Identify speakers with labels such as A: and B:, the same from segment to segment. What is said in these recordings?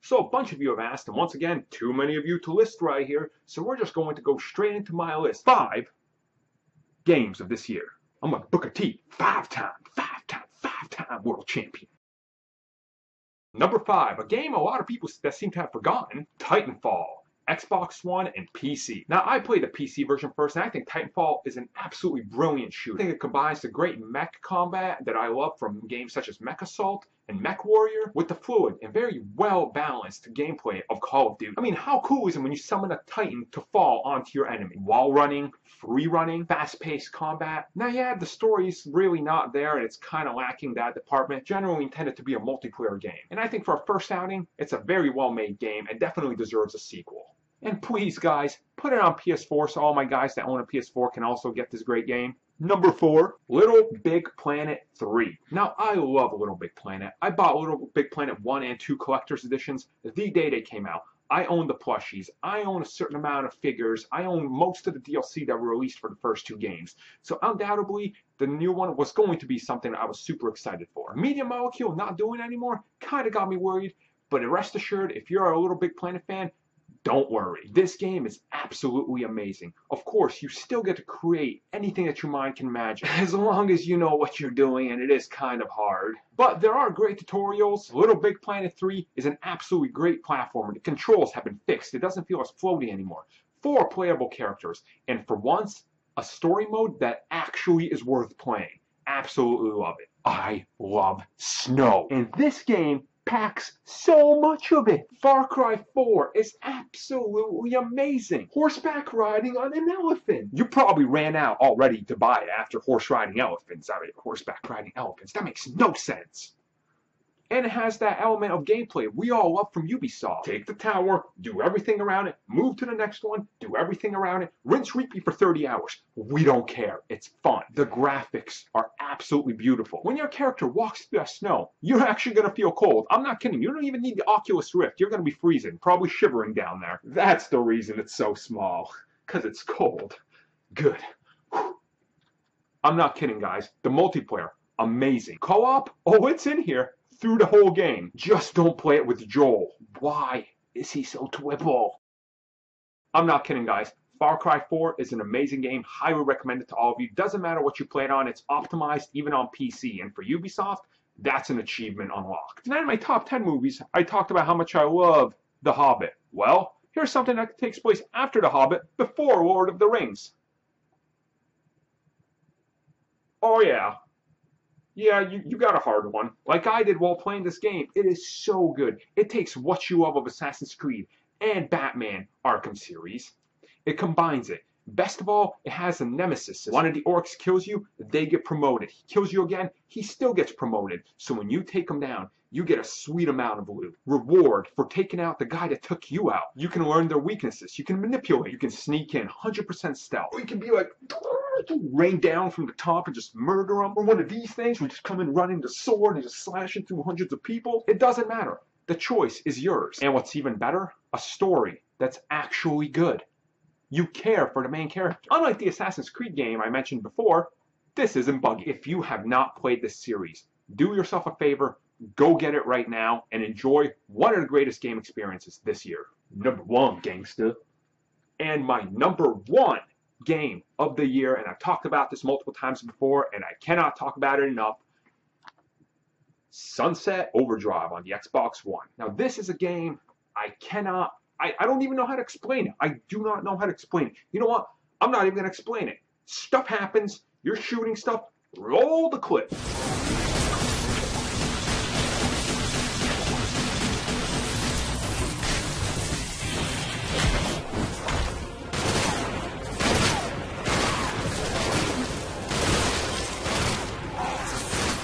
A: So a bunch of you have asked, and once again, too many of you to list right here, so we're just going to go straight into my list. 5 games of this year. I'm like Booker T, 5-time world champion. Number 5, a game a lot of people that seem to have forgotten, Titanfall. Xbox One and PC. Now, I played the PC version first, and I think Titanfall is an absolutely brilliant shooter. I think it combines the great mech combat that I love from games such as Mech Assault and Mech Warrior with the fluid and very well-balanced gameplay of Call of Duty. I mean, how cool is it when you summon a Titan to fall onto your enemy? Wall running, free running, fast-paced combat. Now, yeah, the story's really not there, and it's kind of lacking that department. Generally intended to be a multiplayer game. And I think for a first outing, it's a very well-made game and definitely deserves a sequel. And please, guys, put it on PS4 so all my guys that own a PS4 can also get this great game. Number 4, Little Big Planet 3. Now, I love Little Big Planet. I bought Little Big Planet 1 and 2 collector's editions the day they came out. I own the plushies. I own a certain amount of figures. I own most of the DLC that were released for the first 2 games. So undoubtedly, the new one was going to be something I was super excited for. Media Molecule not doing it anymore kind of got me worried. But rest assured, if you're a Little Big Planet fan, don't worry. This game is absolutely amazing. Of course, you still get to create anything that your mind can imagine, as long as you know what you're doing, and it is kind of hard. But there are great tutorials. Little Big Planet 3 is an absolutely great platformer. The controls have been fixed. It doesn't feel as floaty anymore. 4 playable characters, and for once, a story mode that actually is worth playing. Absolutely love it. I love snow. And this game packs so much of it. Far Cry 4 is absolutely amazing. Horseback riding on an elephant. You probably ran out already to buy it after horse riding elephants. I mean, horseback riding elephants. That makes no sense. And it has that element of gameplay we all love from Ubisoft. Take the tower, do everything around it, move to the next one, do everything around it, rinse repeat for 30 hours. We don't care. It's fun. The graphics are absolutely beautiful. When your character walks through that snow, you're actually going to feel cold. I'm not kidding. You don't even need the Oculus Rift. You're going to be freezing, probably shivering down there. That's the reason it's so small, because it's cold. Good. I'm not kidding, guys. The multiplayer, amazing. Co-op? Oh, it's in here. Through the whole game. Just don't play it with Joel. Why is he so twibble? I'm not kidding, guys. Far Cry 4 is an amazing game. Highly recommend it to all of you. Doesn't matter what you play it on. It's optimized even on PC. And for Ubisoft, that's an achievement unlocked. Tonight in my top 10 movies, I talked about how much I love The Hobbit. Well, here's something that takes place after The Hobbit, before Lord of the Rings. Oh yeah. Yeah, you got a hard one. Like I did while playing this game. It is so good. It takes what you love of Assassin's Creed and Batman Arkham series. It combines it. Best of all, it has a nemesis. One of the orcs kills you, they get promoted. He kills you again, he still gets promoted. So when you take him down, you get a sweet amount of loot. Reward for taking out the guy that took you out. You can learn their weaknesses. You can manipulate. You can sneak in 100% stealth. Or you can be like, rain down from the top and just murder them. Or one of these things where you just come in running the sword and just slashing through hundreds of people. It doesn't matter. The choice is yours. And what's even better, a story that's actually good. You care for the main character. Unlike the Assassin's Creed game I mentioned before, this isn't buggy. If you have not played this series, do yourself a favor, go get it right now, and enjoy one of the greatest game experiences this year. Number 1, gangsta. And my number 1 game of the year, and I've talked about this multiple times before, and I cannot talk about it enough, Sunset Overdrive on the Xbox One. Now, this is a game I don't even know how to explain it. I do not know how to explain it. You know what? I'm not even going to explain it. Stuff happens. You're shooting stuff. Roll the clip.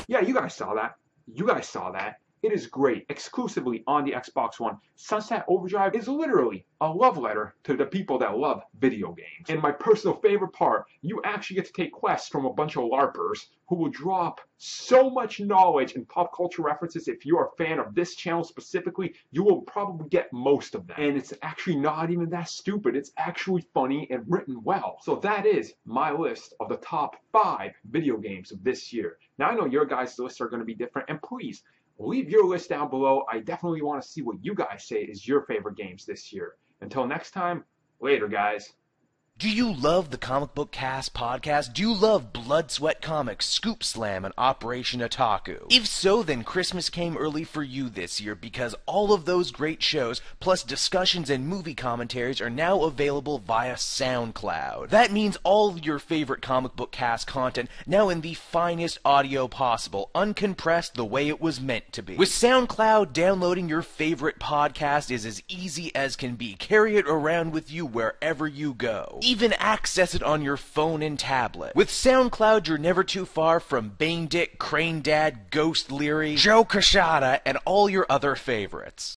A: Yeah, you guys saw that. You guys saw that. It is great, exclusively on the Xbox One. Sunset Overdrive is literally a love letter to the people that love video games. And my personal favorite part, you actually get to take quests from a bunch of LARPers who will drop so much knowledge and pop culture references. If you're a fan of this channel specifically, you will probably get most of them. And it's actually not even that stupid. It's actually funny and written well. So that is my list of the top 5 video games of this year. Now I know your guys' lists are going to be different, and please, Leave your list down below. I definitely want to see what you guys say is your favorite games this year. Until next time, later, guys.
B: Do you love the Comic Book Cast podcast? Do you love Blood, Sweat Comics, Scoop Slam, and Operation Otaku? If so, then Christmas came early for you this year because all of those great shows, plus discussions and movie commentaries, are now available via SoundCloud. That means all of your favorite Comic Book Cast content now in the finest audio possible, uncompressed the way it was meant to be. With SoundCloud, downloading your favorite podcast is as easy as can be. Carry it around with you wherever you go. Even access it on your phone and tablet. With SoundCloud, you're never too far from Bane Dick, Crane Dad, Ghost Leary, Joe Kashada, and all your other favorites.